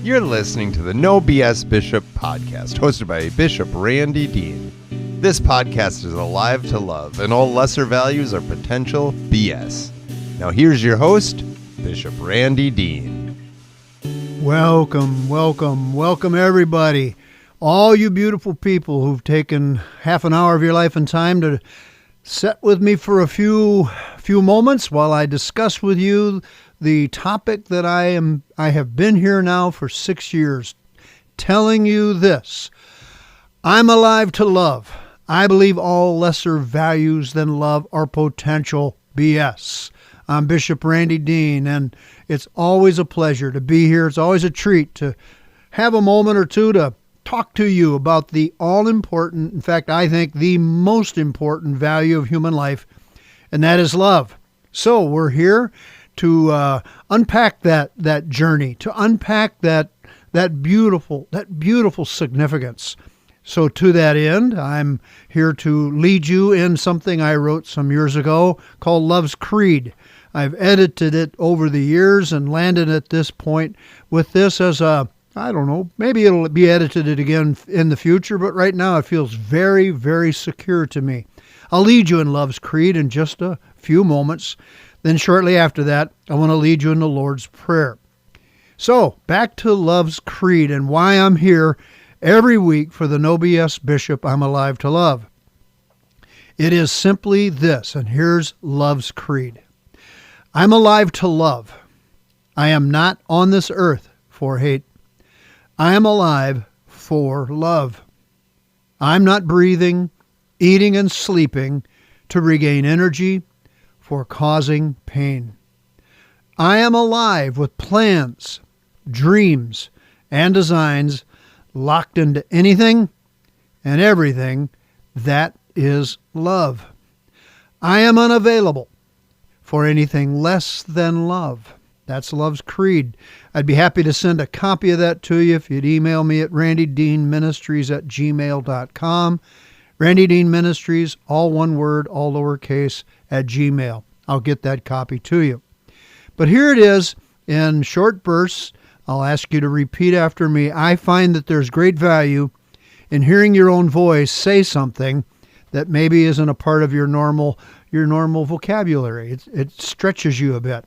You're listening to the No BS Bishop podcast, hosted by Bishop Randy Dean. This podcast is alive to love, and all lesser values are potential BS. Now here's your host, Bishop Randy Dean. Welcome everybody. All you beautiful people who've taken half an hour of your life and time to sit with me for a few moments while I discuss with you the topic that I have been here now for 6 years, telling you this. I'm alive to love. I believe all lesser values than love are potential BS. I'm Bishop Randy Dean, and it's always a pleasure to be here. It's always a treat to have a moment or two to talk to you about the all-important, in fact, I think the most important value of human life, and that is love. So we're here to unpack that journey, to unpack that beautiful significance. So to that end, I'm here to lead you in something I wrote some years ago called Love's Creed. I've edited it over the years and landed at this point with this as I don't know, maybe it'll be edited again in the future, but right now it feels very, very secure to me. I'll lead you in Love's Creed in just a few moments. Then shortly after that, I want to lead you in the Lord's Prayer. So, back to Love's Creed and why I'm here every week for the No BS Bishop I'm Alive to Love. It is simply this, and here's Love's Creed. I'm alive to love. I am not on this earth for hate. I am alive for love. I'm not breathing, eating, and sleeping to regain energy for causing pain. I am alive with plans, dreams, and designs locked into anything and everything that is love. I am unavailable for anything less than love. That's Love's Creed. I'd be happy to send a copy of that to you if you'd email me at randydeanministries@gmail.com. Randy Dean Ministries, all one word, all lowercase, at Gmail. I'll get that copy to you. But here it is in short bursts. I'll ask you to repeat after me. I find that there's great value in hearing your own voice say something that maybe isn't a part of your normal vocabulary. It stretches you a bit.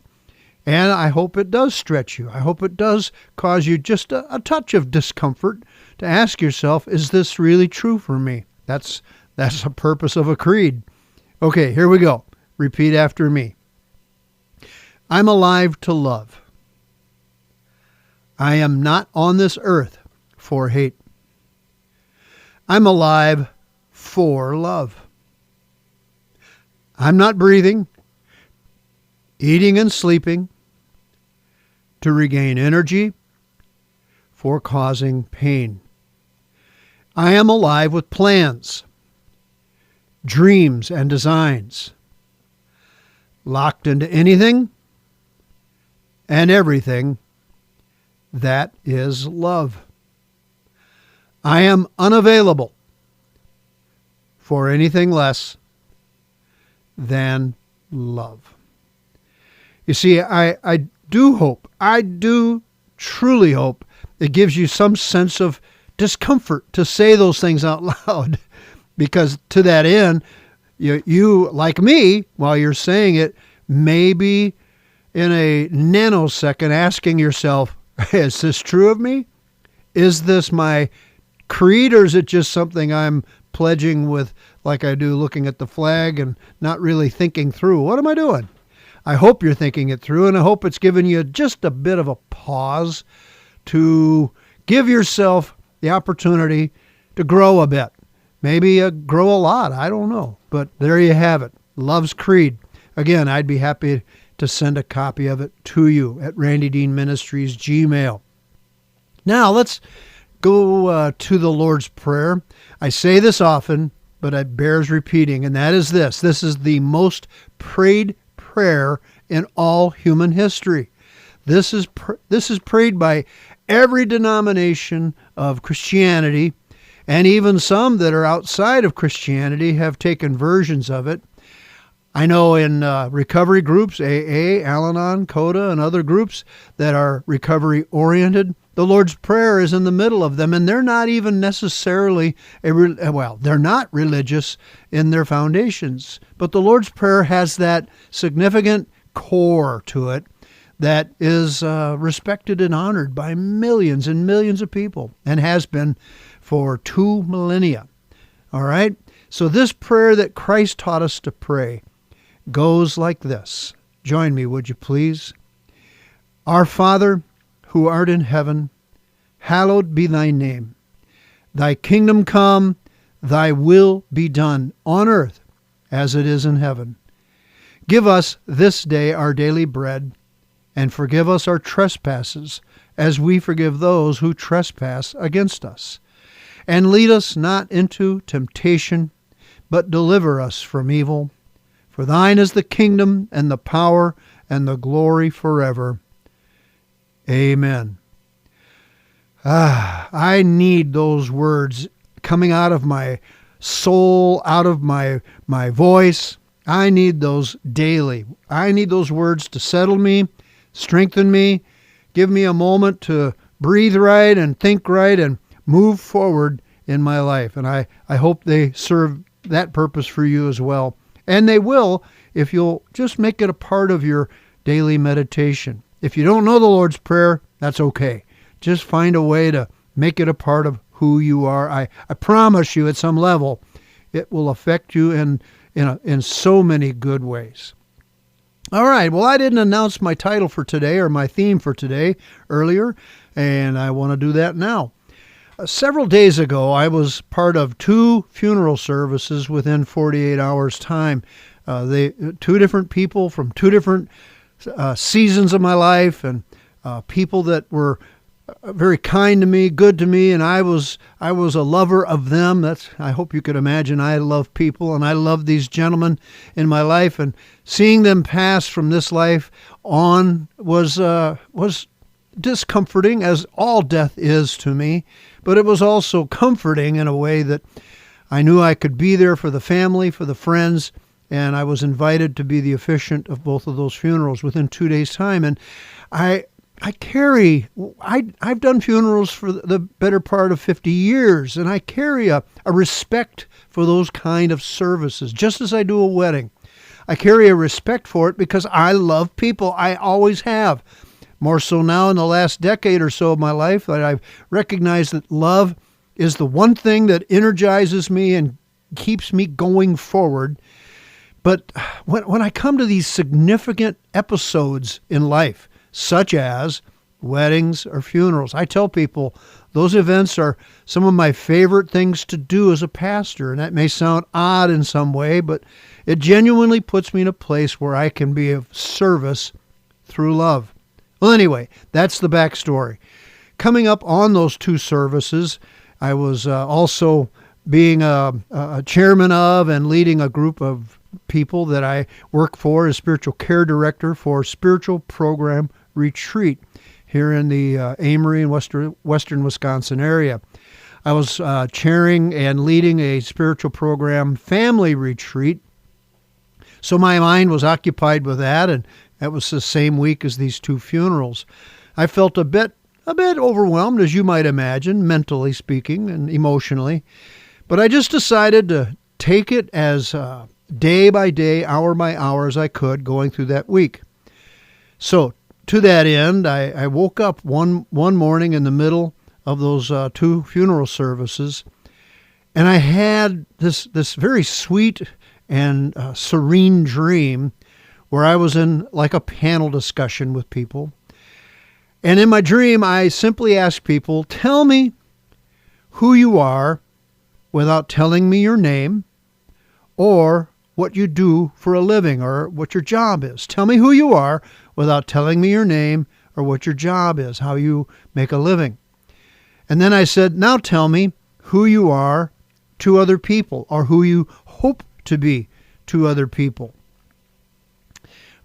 And I hope it does stretch you. I hope it does cause you just a touch of discomfort to ask yourself, is this really true for me? That's the purpose of a creed. Okay, here we go. Repeat after me. I'm alive to love. I am not on this earth for hate. I'm alive for love. I'm not breathing, eating, and sleeping to regain energy for causing pain. I am alive with plans, dreams, and designs locked into anything and everything that is love. I am unavailable for anything less than love. You see, I do truly hope it gives you some sense of discomfort to say those things out loud, because to that end, you like me, while you're saying it, maybe in a nanosecond asking yourself, is this true of me? Is this my creed, or is it just something I'm pledging with, like I do looking at the flag and not really thinking through? What am I doing? I hope you're thinking it through, and I hope it's given you just a bit of a pause to give yourself the opportunity to grow a bit. Maybe grow a lot. I don't know. But there you have it. Love's Creed. Again, I'd be happy to send a copy of it to you at Randy Dean Ministries Gmail. Now, let's go to the Lord's Prayer. I say this often, but it bears repeating, and that is this. This is the most prayed prayer in all human history. This is prayed by every denomination of Christianity, and even some that are outside of Christianity have taken versions of it. I know in recovery groups, AA, Al-Anon, CODA, and other groups that are recovery-oriented, the Lord's Prayer is in the middle of them, and they're not even necessarily, they're not religious in their foundations. But the Lord's Prayer has that significant core to it that is respected and honored by millions and millions of people, and has been for 2 millennia. All right? So this prayer that Christ taught us to pray goes like this. Join me, would you please? Our Father, who art in heaven, hallowed be thy name. Thy kingdom come, thy will be done on earth as it is in heaven. Give us this day our daily bread, and forgive us our trespasses, as we forgive those who trespass against us. And lead us not into temptation, but deliver us from evil. For thine is the kingdom and the power and the glory forever. Amen. I need those words coming out of my soul, out of my voice. I need those daily. I need those words to settle me, strengthen me, give me a moment to breathe right and think right and move forward in my life. And I hope they serve that purpose for you as well. And they will if you'll just make it a part of your daily meditation. If you don't know the Lord's Prayer, that's okay. Just find a way to make it a part of who you are. I promise you at some level it will affect you in so many good ways. All right, well, I didn't announce my title for today or my theme for today earlier, and I want to do that now. Several days ago, I was part of 2 funeral services within 48 hours' time. 2 different people from 2 different seasons of my life, and people that were very kind to me, good to me, and I was a lover of them. I hope you could imagine I love people, and I love these gentlemen in my life, and seeing them pass from this life on was discomforting, as all death is to me, but it was also comforting in a way that I knew I could be there for the family, for the friends, and I was invited to be the officiant of both of those funerals within 2 days' time. And I've done funerals for the better part of 50 years, and I carry a respect for those kind of services, just as I do a wedding. I carry a respect for it because I love people. I always have. More so now in the last decade or so of my life, that I've recognized that love is the one thing that energizes me and keeps me going forward. But when I come to these significant episodes in life, such as weddings or funerals, I tell people those events are some of my favorite things to do as a pastor. And that may sound odd in some way, but it genuinely puts me in a place where I can be of service through love. Well, anyway, that's the backstory. Coming up on those 2 services, I was also being a chairman of and leading a group of people that I work for as spiritual care director for Spiritual Program Retreat here in the Amory and western Wisconsin area. I was chairing and leading a spiritual program family retreat. So my mind was occupied with that, and that was the same week as these 2 funerals. I felt a bit overwhelmed, as you might imagine, mentally speaking and emotionally. But I just decided to take it as day by day, hour by hour as I could going through that week. So to that end, I woke up one morning in the middle of those 2 funeral services, and I had this very sweet and serene dream where I was in like a panel discussion with people. And in my dream, I simply asked people, tell me who you are without telling me your name or what you do for a living or what your job is. Tell me who you are without telling me your name or what your job is, how you make a living. And then I said, now tell me who you are to other people or who you hope to be to other people.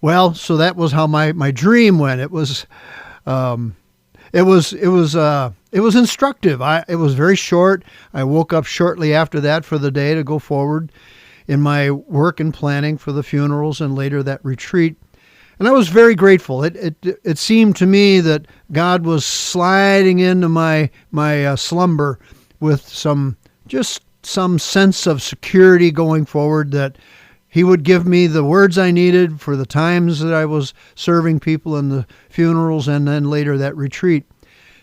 Well, so that was how my dream went. It was instructive. It was very short. I woke up shortly after that for the day to go forward in my work and planning for the funerals and later that retreat. And I was very grateful. It seemed to me that God was sliding into my slumber with some sense of security going forward, that he would give me the words I needed for the times that I was serving people in the funerals and then later that retreat.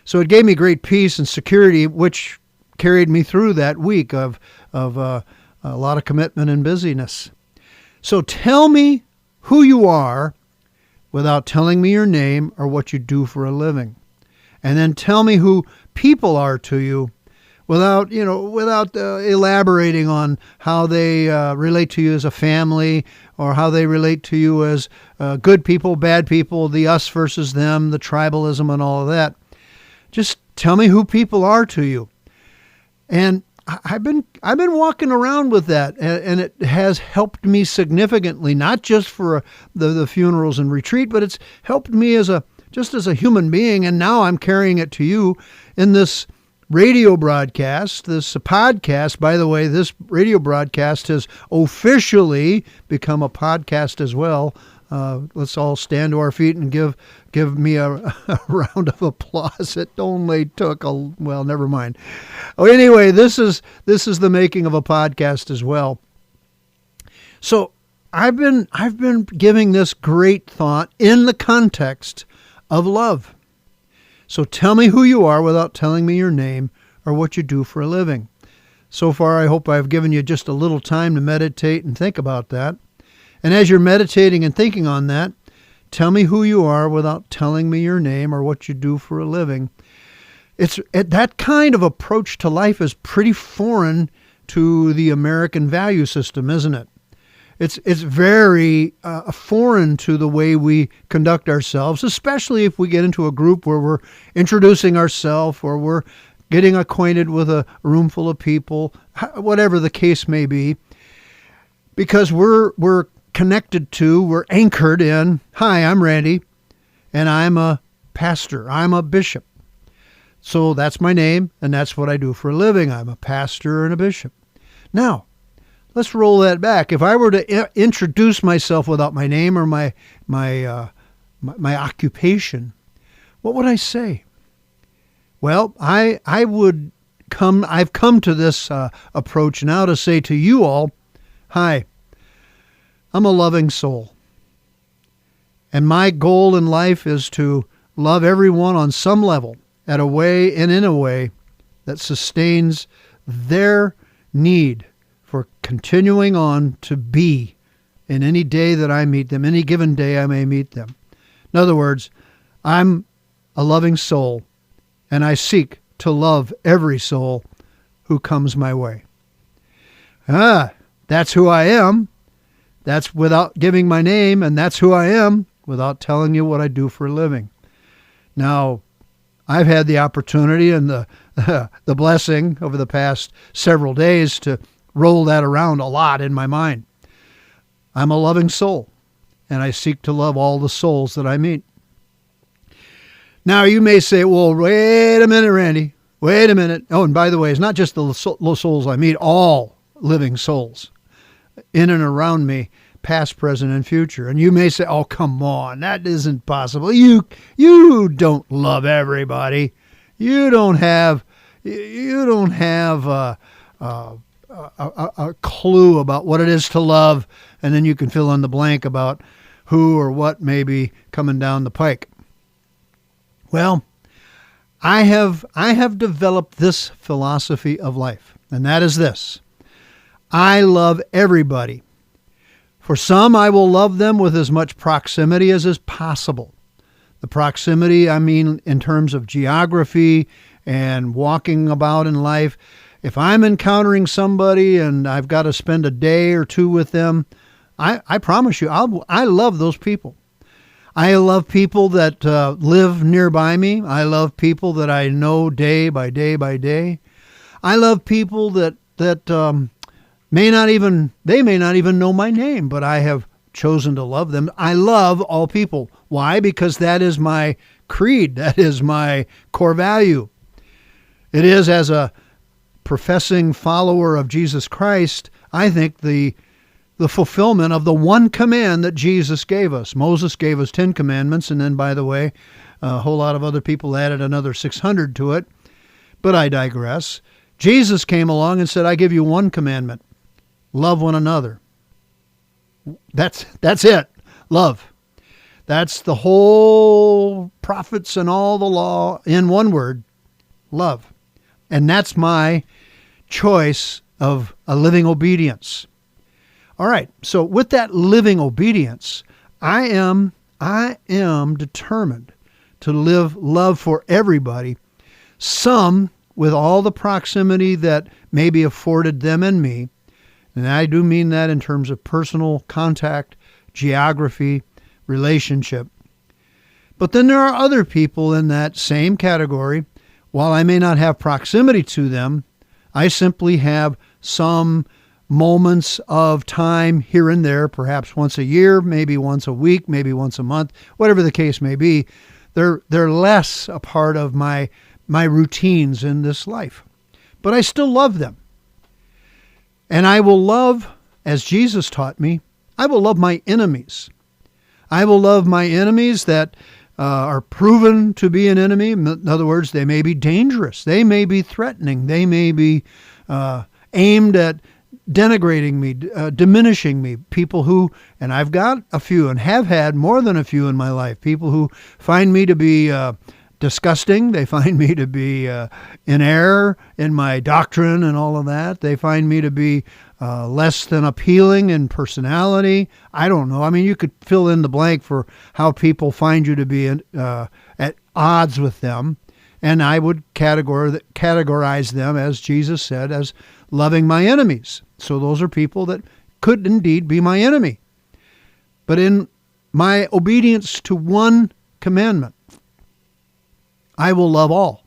So it gave me great peace and security, which carried me through that week of a lot of commitment and busyness. So tell me who you are without telling me your name or what you do for a living. And then tell me who people are to you without elaborating on how they relate to you as a family, or how they relate to you as good people, bad people, the us versus them, the tribalism and all of that. Just tell me who people are to you. And I've been walking around with that, and it has helped me significantly, not just for the funerals and retreat, but it's helped me as a human being. And now I'm carrying it to you in this radio broadcast, this podcast. By the way, this radio broadcast has officially become a podcast as well. Let's all stand to our feet and give me a round of applause. It only took never mind. Oh, anyway, this is the making of a podcast as well. So I've been giving this great thought in the context of love. So tell me who you are without telling me your name or what you do for a living. So far, I hope I've given you just a little time to meditate and think about that. And as you're meditating and thinking on that, tell me who you are without telling me your name or what you do for a living. That kind of approach to life is pretty foreign to the American value system, isn't it? It's very foreign to the way we conduct ourselves, especially if we get into a group where we're introducing ourselves or we're getting acquainted with a room full of people, whatever the case may be, because we're connected to, we're anchored in, hi, I'm Randy, and I'm a pastor, I'm a bishop. So that's my name, and that's what I do for a living. I'm a pastor and a bishop. Now, let's roll that back. If I were to introduce myself without my name or my occupation, what would I say? Well, I've come to this approach now to say to you all, hi, I'm a loving soul. And my goal in life is to love everyone on some level, in a way that sustains their need for continuing on to be in any day that I meet them, any given day I may meet them. In other words, I'm a loving soul, and I seek to love every soul who comes my way. That's who I am. That's without giving my name, and that's who I am without telling you what I do for a living. Now, I've had the opportunity and the blessing over the past several days to roll that around a lot in my mind. I'm a loving soul, and I seek to love all the souls that I meet. Now, you may say, well, wait a minute, Randy. Wait a minute. Oh, and by the way, it's not just the souls I meet, all living souls in and around me, past, present, and future. And you may say, oh, come on, that isn't possible. You don't love everybody. You don't have a clue about what it is to love, and then you can fill in the blank about who or what may be coming down the pike. Well, I have developed this philosophy of life, and that is this. I love everybody. For some, I will love them with as much proximity as is possible. The proximity, I mean, in terms of geography and walking about in life. If I'm encountering somebody and I've got to spend a day or two with them, I promise you, I love those people. I love people that live nearby me. I love people that I know day by day by day. I love people that may not even know my name, but I have chosen to love them. I love all people. Why? Because that is my creed. That is my core value. It is, as a professing follower of Jesus Christ, I think the the fulfillment of the one command that Jesus gave us. Moses gave us 10 commandments, and then, by the way, a whole lot of other people added another 600 to it. But I digress. Jesus came along and said, I give you one commandment. Love one another. That's it. Love. That's the whole prophets and all the law in one word. Love. And that's my choice of a living obedience. All right. So with that living obedience, I am determined to live love for everybody, some with all the proximity that may be afforded them and me. And I do mean that in terms of personal contact, geography, relationship. But then there are other people in that same category. While I may not have proximity to them, I simply have some moments of time here and there, perhaps once a year, maybe once a week, maybe once a month, whatever the case may be. They're less a part of my routines in this life. But I still love them. And I will love, as Jesus taught me, I will love my enemies. I will love my enemies that are proven to be an enemy. In other words, they may be dangerous. They may be threatening. They may be aimed at denigrating me, diminishing me. People who, and I've got a few and have had more than a few in my life, people who find me to be disgusting. They find me to be in error in my doctrine and all of that. They find me to be less than appealing in personality. I don't know. I mean, you could fill in the blank for how people find you to be at odds with them. And I would categorize them, as Jesus said, as loving my enemies. So those are people that could indeed be my enemy. But in my obedience to one commandment, I will love all.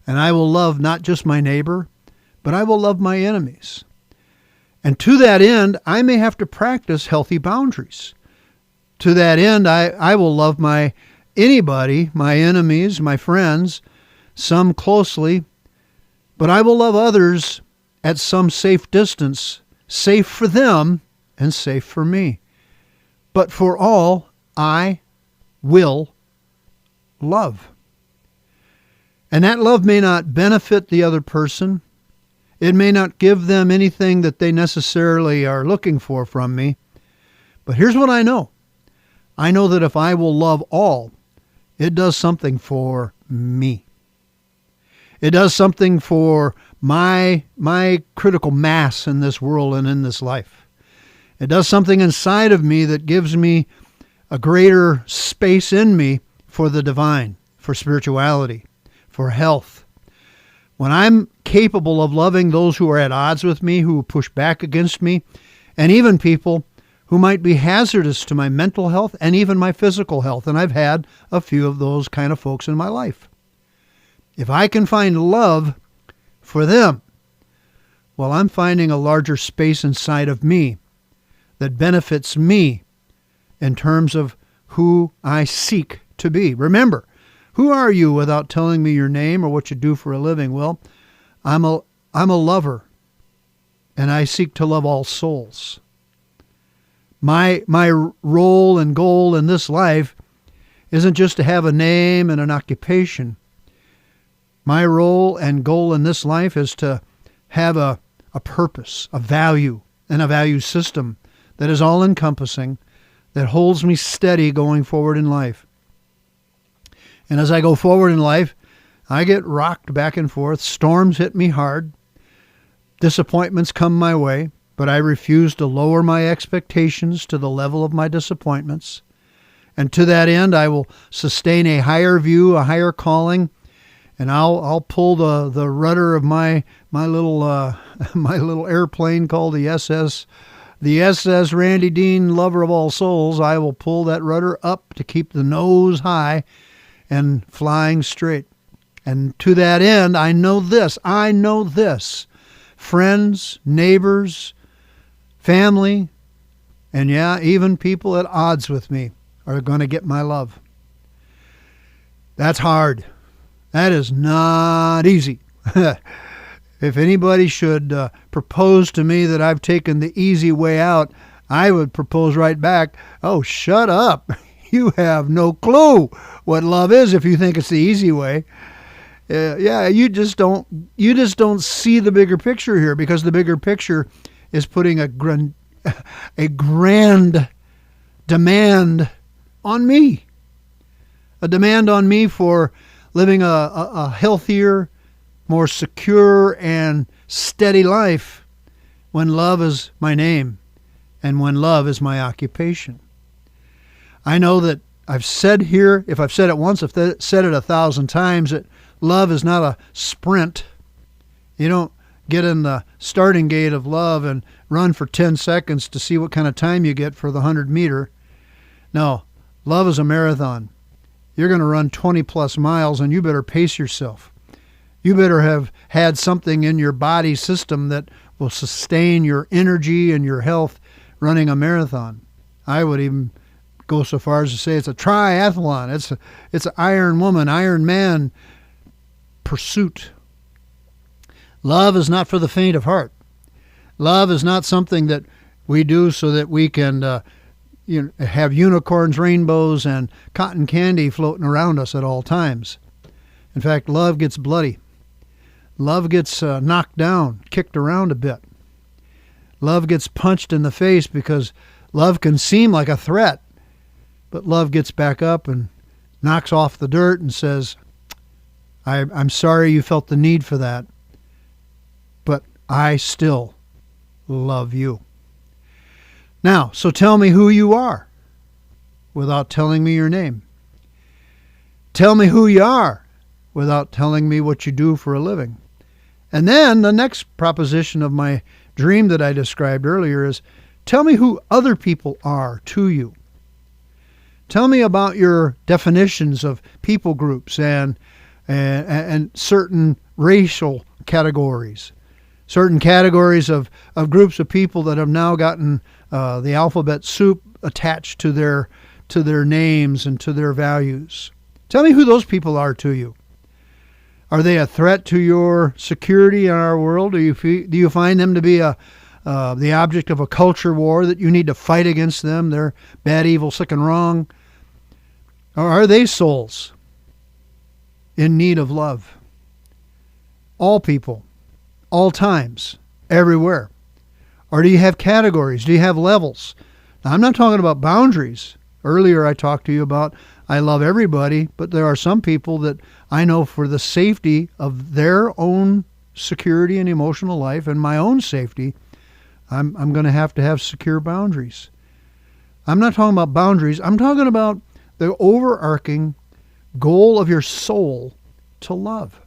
And I will love not just my neighbor, but I will love my enemies. And to that end, I may have to practice healthy boundaries. To that end, I will love anybody, my enemies, my friends, some closely, but I will love others at some safe distance, safe for them and safe for me. But for all, I will love. And that love may not benefit the other person. It may not give them anything that they necessarily are looking for from me. But here's what I know. I know that if I will love all, it does something for me. It does something for my critical mass in this world and in this life. It does something inside of me that gives me a greater space in me for the divine, for spirituality, for health. When I'm capable of loving those who are at odds with me, who push back against me, and even people who might be hazardous to my mental health and even my physical health, and I've had a few of those kind of folks in my life. If I can find love for them, well, I'm finding a larger space inside of me that benefits me in terms of who I seek to be. Remember, who are you without telling me your name or what you do for a living? Well, I'm a lover, and I seek to love all souls. My role and goal in this life isn't just to have a name and an occupation. My role and goal in this life is to have a purpose, a value, and a value system that is all-encompassing, that holds me steady going forward in life. And as I go forward in life, I get rocked back and forth. Storms hit me hard. Disappointments come my way, but I refuse to lower my expectations to the level of my disappointments. And to that end, I will sustain a higher view, a higher calling, and I'll pull the rudder of my little my little airplane called the SS Randy Dean, lover of all souls. I will pull that rudder up to keep the nose high and flying straight. And to that end, I know this. Friends, neighbors, family, and even people at odds with me are going to get my love. That's hard. That is not easy. If anybody should propose to me that I've taken the easy way out, I would propose right back, oh, shut up. You have no clue what love is if you think it's the easy way. You just don't see the bigger picture here, because the bigger picture is putting a grand demand on me. A demand on me for living a healthier, more secure and steady life when love is my name and when love is my occupation. I know that I've said here, if I've said it once, I've said it 1,000 times, that love is not a sprint. You don't get in the starting gate of love and run for 10 seconds to see what kind of time you get for the 100-meter. No, love is a marathon. You're going to run 20 plus miles, and you better pace yourself. You better have had something in your body system that will sustain your energy and your health running a marathon. I would even go so far as to say it's a triathlon. It's an Iron Woman, Iron Man pursuit. Love is not for the faint of heart. Love is not something that we do so that we can have unicorns, rainbows, and cotton candy floating around us at all times. In fact, love gets bloody. Love gets knocked down, kicked around a bit. Love gets punched in the face because love can seem like a threat, but love gets back up and knocks off the dirt and says, I'm sorry you felt the need for that, but I still love you. Now, so tell me who you are without telling me your name. Tell me who you are without telling me what you do for a living. And then the next proposition of my dream that I described earlier is, tell me who other people are to you. Tell me about your definitions of people groups and certain racial categories, certain categories of groups of people that have now gotten the alphabet soup attached to their names and to their values. Tell me who those people are to you. Are they a threat to your security in our world? Do you find them to be the object of a culture war that you need to fight against them? They're bad, evil, sick, and wrong. Or are they souls in need of love? All people, all times, everywhere. Or do you have categories? Do you have levels? Now, I'm not talking about boundaries. Earlier I talked to you about I love everybody, but there are some people that I know for the safety of their own security and emotional life and my own safety, I'm going to have secure boundaries. I'm not talking about boundaries. I'm talking about the overarching goal of your soul to love.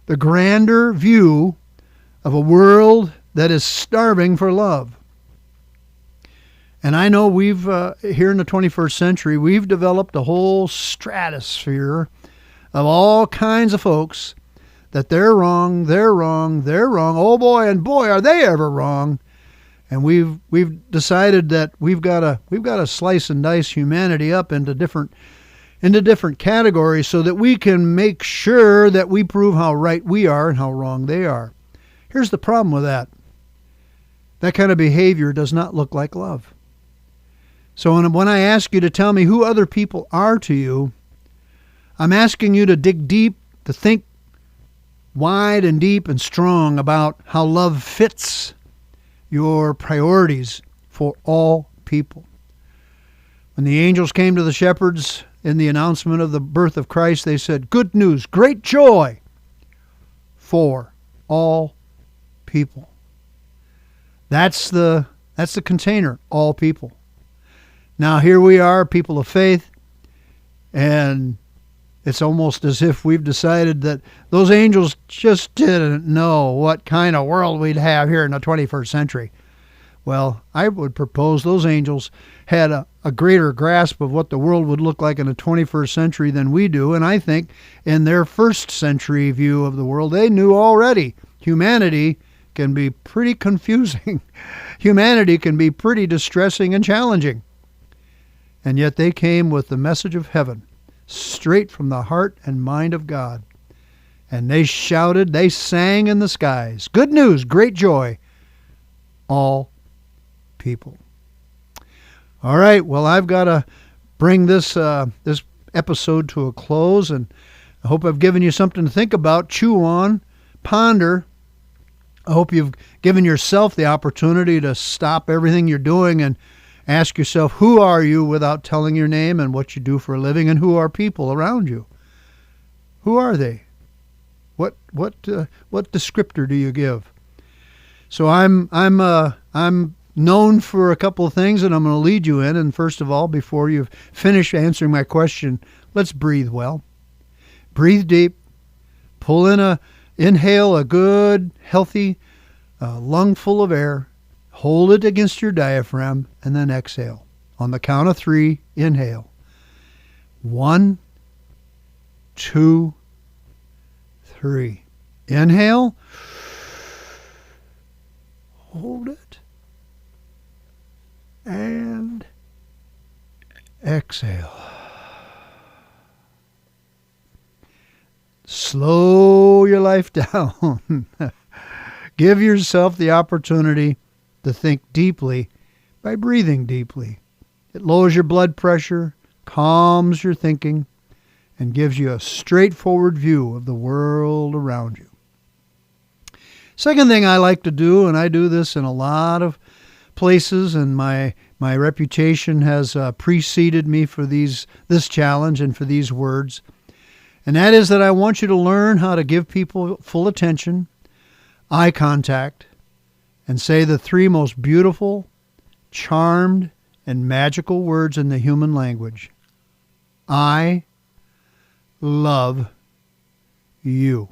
The grander view of a world that is starving for love. And I know we've, here in the 21st century, we've developed a whole stratosphere of all kinds of folks that they're wrong. Oh boy, and boy, are they ever wrong. And we've decided that we've got to slice and dice humanity up into different categories so that we can make sure that we prove how right we are and how wrong they are. Here's the problem with that. That kind of behavior does not look like love. So when I ask you to tell me who other people are to you, I'm asking you to dig deep, to think wide and deep and strong about how love fits your priorities for all people. When the angels came to the shepherds in the announcement of the birth of Christ, they said, good news, great joy for all people. That's the container, all people. Now here we are, people of faith, and it's almost as if we've decided that those angels just didn't know what kind of world we'd have here in the 21st century. Well, I would propose those angels had a greater grasp of what the world would look like in the 21st century than we do, and I think in their first century view of the world, they knew already humanity can be pretty confusing. Humanity can be pretty distressing and challenging. And yet they came with the message of heaven, straight from the heart and mind of God. And they shouted, they sang in the skies. Good news, great joy, all people. All right, well, I've got to bring this episode to a close, and I hope I've given you something to think about, chew on, ponder. I hope you've given yourself the opportunity to stop everything you're doing and ask yourself, who are you, without telling your name and what you do for a living, and who are people around you? Who are they? What descriptor do you give? So I'm known for a couple of things, and I'm going to lead you in. And first of all, before you've finished answering my question, let's breathe well. Breathe deep. Inhale a good, healthy lung full of air. Hold it against your diaphragm, and then exhale. On the count of 3, inhale. 1, 2, 3. Inhale. Hold it. And exhale. Slow your life down. Give yourself the opportunity to think deeply by breathing deeply. It lowers your blood pressure, calms your thinking, and gives you a straightforward view of the world around you. Second thing I like to do, and I do this in a lot of places, and my reputation has preceded me for this challenge and for these words, and that is that I want you to learn how to give people full attention, eye contact, and say the 3 most beautiful, charmed, and magical words in the human language. I love you.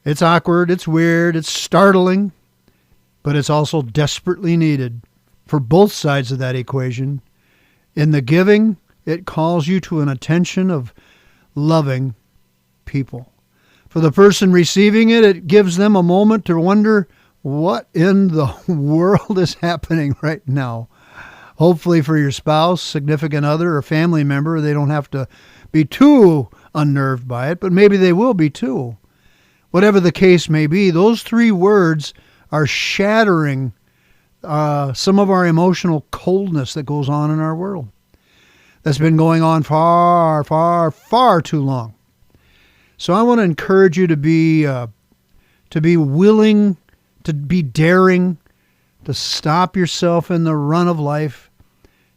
It's awkward, it's weird, it's startling, but it's also desperately needed for both sides of that equation. In the giving, it calls you to an attention of loving people. For the person receiving it, it gives them a moment to wonder what in the world is happening right now. Hopefully for your spouse, significant other, or family member, they don't have to be too unnerved by it, but maybe they will be too. Whatever the case may be, those 3 words are shattering some of our emotional coldness that goes on in our world. That's been going on far, far, far too long. So I want to encourage you to be willing, to be daring, to stop yourself in the run of life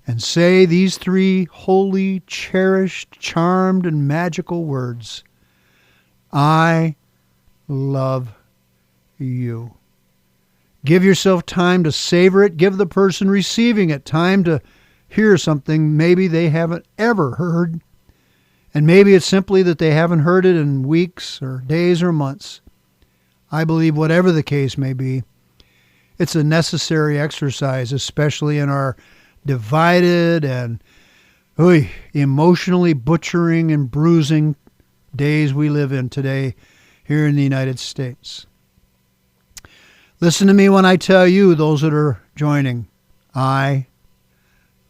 and say these 3 holy, cherished, charmed, and magical words. I love you. Give yourself time to savor it. Give the person receiving it time to hear something maybe they haven't ever heard. And maybe it's simply that they haven't heard it in weeks or days or months. I believe whatever the case may be, it's a necessary exercise, especially in our divided and emotionally butchering and bruising days we live in today here in the United States. Listen to me when I tell you, those that are joining, I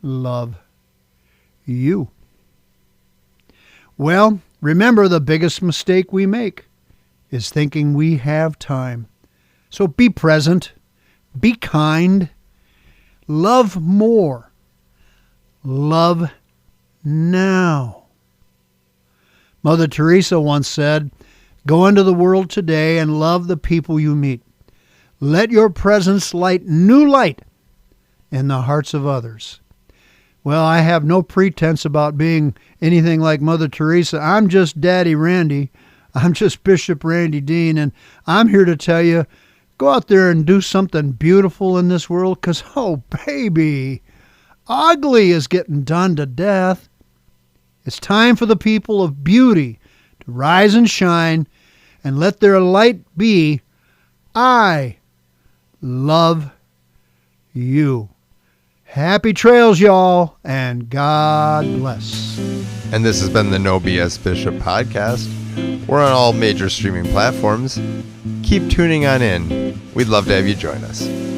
love you. Well, remember, the biggest mistake we make is thinking we have time. So be present, be kind, love more, love now. Mother Teresa once said, "Go into the world today and love the people you meet. Let your presence light new light in the hearts of others." Well, I have no pretense about being anything like Mother Teresa. I'm just Daddy Randy. I'm just Bishop Randy Dean, and I'm here to tell you, go out there and do something beautiful in this world, because, oh, baby, ugly is getting done to death. It's time for the people of beauty to rise and shine and let their light be, I love you. Happy trails, y'all, and God bless. And this has been the No BS Bishop podcast. We're on all major streaming platforms. Keep tuning on in. We'd love to have you join us.